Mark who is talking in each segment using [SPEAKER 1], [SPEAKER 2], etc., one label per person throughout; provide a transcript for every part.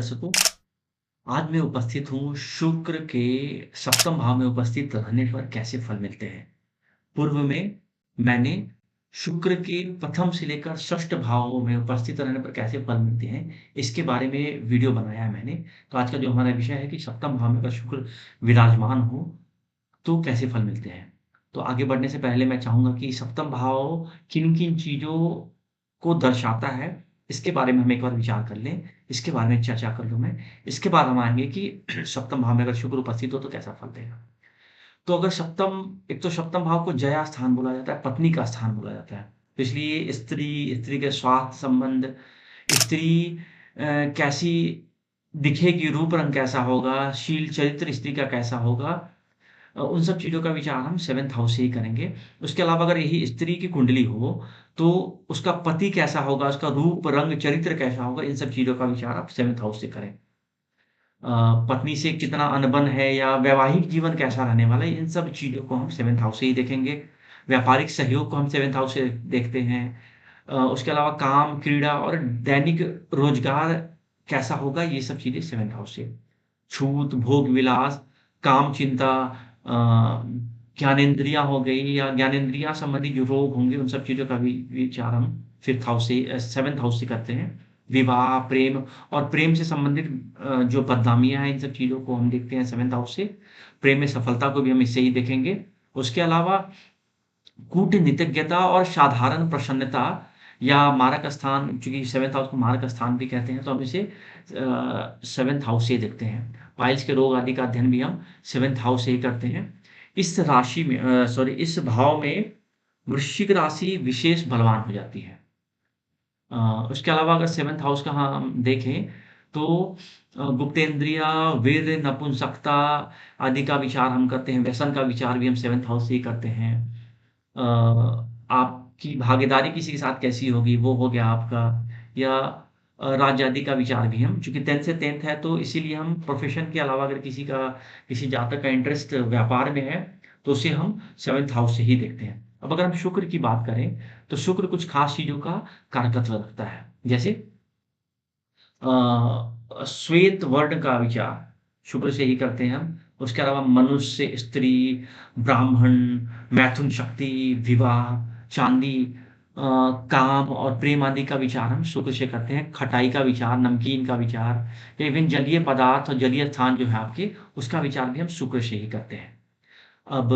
[SPEAKER 1] दर्शकों, आज मैं उपस्थित हूँ शुक्र के सप्तम भाव में उपस्थित रहने पर कैसे फल मिलते हैं। पूर्व में मैंने शुक्र के प्रथम से लेकर षष्ठ भाव में उपस्थित रहने पर कैसे फल मिलते हैं, इसके बारे में वीडियो बनाया है मैंने। तो आज का जो हमारा विषय है कि सप्तम भाव में अगर शुक्र विराजमान हो, तो कैसे फल मिलते हैं। तो आगे बढ़ने से पहले मैं चाहूँगा कि सप्तम भाव किन-किन चीज़ों को दर्शाता है, इसके बारे में हम एक बार विचार कर लें। इसके बारे में चर्चा कर लूँ मैं। इसके बाद हम आएँगे कि सप्तम भाव में अगर शुक्र उपस्थित हो तो कैसा फल देगा। तो अगर एक तो सप्तम भाव को जया स्थान बोला जाता है, पत्नी का स्थान बोला जाता है। तो इसलिए स्त्री के स्वास्थ्य संबंध, स्त्री कैसी दिखेगी, रूप रंग कैसा होगा, शील चरित्र स्त्री का कैसा होगा, उन सब चीज़ों का विचार हम 7th हाउस से ही करेंगे। उसके अलावा अगर यही स्त्री की कुंडली हो, तो उसका पति कैसा होगा, उसका रूप, रंग, चरित्र कैसा होगा, इन सब चीज़ों का विचार आप 7th हाउस से करें। पत्नी से कितना अनबन है या वैवाहिक जीवन कैसा रहने वाला है, इन सब चीज़ों को हम 7th हाउस से ही देखेंगे। व्यापारिक सहयोग को हम 7th हाउस से देखते हैं। उसके अलावा काम, क्रीड़ा और दैनिक रोज़गार कैसा होगा, ये सब चीज़ें 7th हाउस से। छूत, भोग-विलास, काम-चिंता, अ, ज्ञानेंद्रियाँ हो गई या ज्ञानेंद्रियाँ संबंधी जो रोग होंगे, उन सब चीज़ों का भी विचार हम 5th हाउस से 7th हाउस से करते हैं। विवाह, प्रेम और प्रेम से संबंधित जो बदनामियाँ हैं, इन सब चीज़ों को हम देखते हैं 7th हाउस से। प्रेम में सफलता को भी हम इससे ही देखेंगे। उसके अलावा कूटनीतिज्ञता और साधारण प्रसन्नता या मारक स्थान, चूँकि 7th हाउस को मारक स्थान भी कहते हैं, तो हम इसे 7th हाउस से ही देखते हैं। पाइल्स के रोग आदि का अध्ययन भी हम 7th हाउस से ही करते हैं। इस भाव में वृश्चिक राशि विशेष बलवान हो जाती है। उसके अलावा अगर 7th हाउस का हम देखें, तो गुप्तेंद्रिय, वीर, नपुंसकता आदि का विचार हम करते हैं। व्यसन का विचार भी हम 7th हाउस से ही करते हैं। अ, आपकी भागीदारी किसी के साथ कैसी होगी, वो हो गया आपका। या राज्य आदि का विचार भी हम, चूँकि 10th से 10th है, तो इसीलिए हम प्रोफ़ेशन के अलावा अगर किसी जातक का इंटरेस्ट व्यापार में है, तो उसे हम 7th हाउस से ही देखते हैं। अब अगर हम शुक्र की बात करें, तो शुक्र कुछ खास चीज़ों का कारकत्व रखता है। जैसे श्वेत वर्ण का विचार शुक्र से ही करते हैं हम। उसके अलावा मनुष्य, स्त्री, ब्राह्मण, मैथुन शक्ति, विवाह, चाँदी, काम और प्रेम आदि का विचार हम शुक्र से करते हैं। खटाई का विचार, नमकीन का विचार, या इवेन जलीय पदार्थ और जलीय स्थान जो है आपके, उसका विचार भी हम शुक्र से ही करते हैं। अब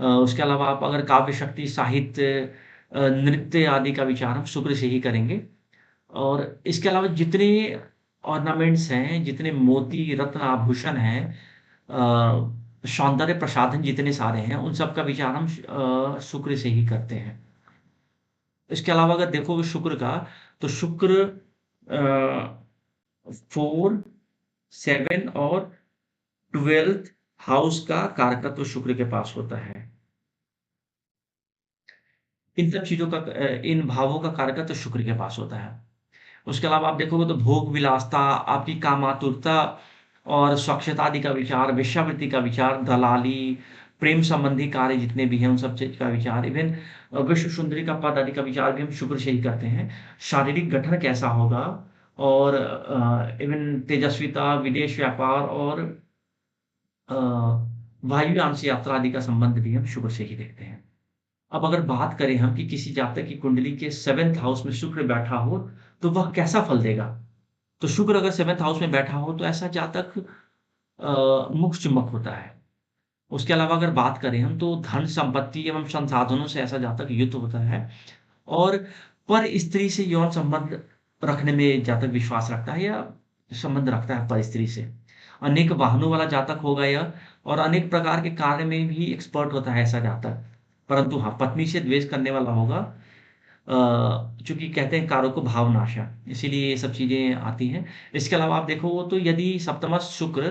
[SPEAKER 1] उसके अलावा आप अगर काव्य शक्ति, साहित्य, नृत्य आदि का विचार हम शुक्र से ही करेंगे। और इसके अलावा जितने ऑर्नामेंट्स हैं, जितने मोती, रत्न, आभूषण हैं, सौंदर्य प्रसाधन जितने सारे हैं, उन सब का विचार हम शुक्र से ही करते हैं। इसके अलावा अगर देखोगे शुक्र का, तो शुक्र 4, 7 और 12th हाउस का कारकत्व शुक्र के पास होता है। इन सब चीज़ों का इन भावों का कारकत्व शुक्र के पास होता है। उसके अलावा आप देखोगे तो भोग विलासता, आपकी कामातुरता और स्वच्छता आदि का विचार, वेश्यावृत्ति का विचार, दलाली, प्रेम संबंधी कार्य जितने भी हैं, उन सब चीज़ का विचार, इवेन विश्व सुंदरी का पद आदि का विचार भी हम शुक्र से ही करते हैं। शारीरिक गठन कैसा होगा और इवेन तेजस्विता, विदेश व्यापार और अ, वायुयान से यात्रा आदि का संबंध भी हम शुक्र से ही देखते हैं। अब अगर बात करें हम कि किसी जातक की कुंडली के 7th हाउस में शुक्र बैठा हो, तो वह कैसा फल देगा? तो शुक्र अगर 7th हाउस में बैठा हो, तो ऐसा जातक मुख-चिम्मक होता है। उसके अलावा अगर बात करें हम, तो धन, संपत्ति एवं संसाधनों से ऐसा जातक युक्त होता है और पर स्त्री से यौन संबंध रखने में जातक विश्वास रखता है या संबंध रखता है पर स्त्री से। अनेक वाहनों वाला जातक होगा यह, और अनेक प्रकार के कार्य में भी एक्सपर्ट होता है ऐसा जातक। परंतु हाँ, पत्नी से द्वेष करने वाला होगा। चूँकि कहते हैं कारको भावनाशा, इसीलिए ये सब चीज़ें आती हैं। इसके अलावा आप देखो तो यदि सप्तमस्थ शुक्र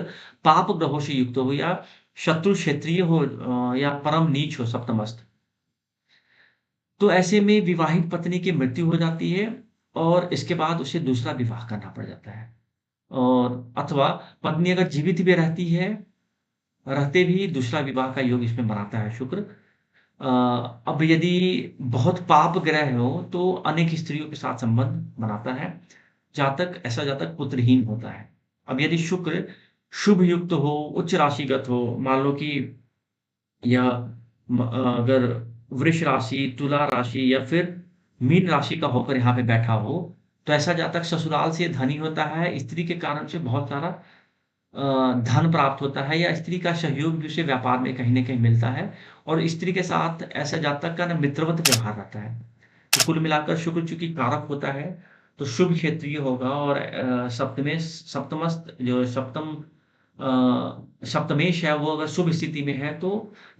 [SPEAKER 1] पाप ग्रहों से युक्त हो या शत्रु क्षेत्रीय हो, या परम नीच हो सप्तमस्थ, तो ऐसे में विवाहित पत्नी की मृत्यु हो जाती है और इसके बाद उसे दूसरा विवाह करना पड़ जाता है। और अथवा पत्नी अगर जीवित भी रहती है, रहते भी दूसरा विवाह का योग इसमें बनाता है शुक्र। अब यदि बहुत पाप ग्रह हो, तो अनेक स्त्रियों के साथ संबंध बनाता है। ऐसा जातक पुत्रहीन होता है। अब यदि शुक्र शुभ युक्त हो, उच्च राशिगत हो, मान लो कि या अगर वृष राशि, तुला राशि या फिर मीन राशि का होकर यहाँ पे बैठा हो, तो ऐसा जातक ससुराल से धनी होता है, स्त्री के कारण से बहुत सारा धन प्राप्त होता है या स्त्री का सहयोग भी उसे व्यापार में कहीं न कहीं मिलता है और स्त्री के साथ ऐसा जातक का ना मित्रवत व्यवहार रहता है। तो कुल मिलाकर शुक्र चूँकि कारक होता है, तो शुभ क्षेत्रीय होगा और सप्तमस्त जो सप्तमेश है वो अगर शुभ स्थिति में है तो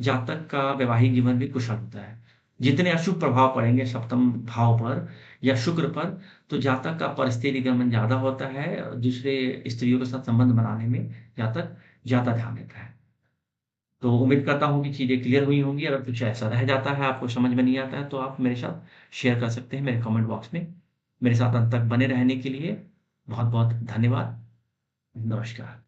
[SPEAKER 1] जातक का वैवाहिक जीवन भी कुशल होता है। जितने अशुभ प्रभाव पड़ेंगे सप्तम भाव पर या शुक्र पर, तो जातक का परिस्थिति निगमन ज़्यादा होता है, दूसरे स्त्रियों के साथ संबंध बनाने में जातक ज़्यादा ध्यान देता है। तो उम्मीद करता हूँ कि चीज़ें क्लियर हुई होंगी। अगर कुछ ऐसा रह जाता है, आपको समझ में नहीं आता है, तो आप मेरे साथ शेयर कर सकते हैं मेरे कमेंट बॉक्स में। मेरे साथ अंत तक बने रहने के लिए बहुत-बहुत धन्यवाद। नमस्कार।